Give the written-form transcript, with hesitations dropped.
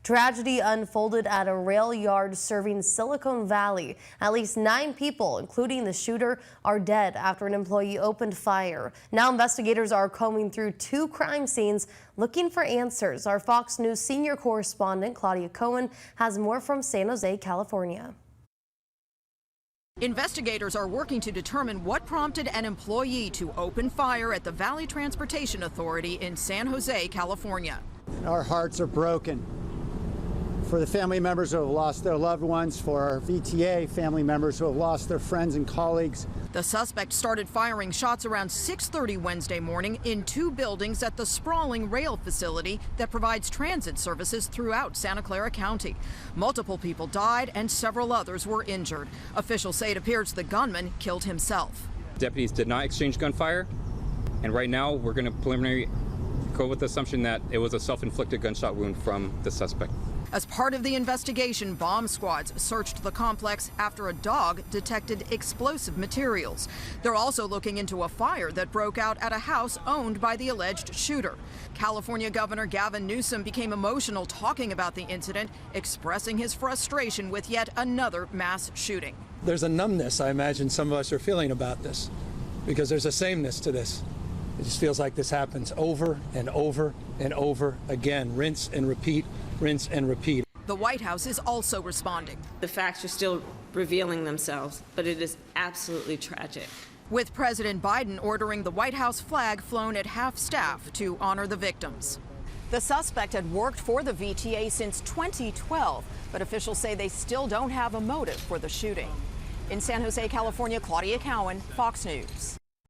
Tragedy unfolded at a rail yard serving Silicon Valley. At least 9 people, including the shooter, are dead after an employee opened fire. Now investigators are combing through 2 crime scenes looking for answers. Our Fox News senior correspondent Claudia Cohen has more from San Jose, California. Investigators are working to determine what prompted an employee to open fire at the Valley Transportation Authority in San Jose, California. Our hearts are broken for the family members who have lost their loved ones, for our VTA family members who have lost their friends and colleagues. The suspect started firing shots around 6:30 Wednesday morning in 2 buildings at the sprawling rail facility that provides transit services throughout Santa Clara County. Multiple people died and several others were injured. Officials say it appears the gunman killed himself. Deputies did not exchange gunfire, and right now we're going to preliminary go with the assumption that it was a self-inflicted gunshot wound from the suspect. As part of the investigation, bomb squads searched the complex after a dog detected explosive materials. They're also looking into a fire that broke out at a house owned by the alleged shooter. California Governor Gavin Newsom became emotional talking about the incident, expressing his frustration with yet another mass shooting. There's a numbness I imagine some of us are feeling about this, because there's a sameness to this. It just feels like this happens over and over and over again. Rinse and repeat, rinse and repeat. The White House is also responding. The facts are still revealing themselves, but it is absolutely tragic. With President Biden ordering the White House flag flown at half-staff to honor the victims. The suspect had worked for the VTA since 2012, but officials say they still don't have a motive for the shooting. In San Jose, California, Claudia Cohen, Fox News.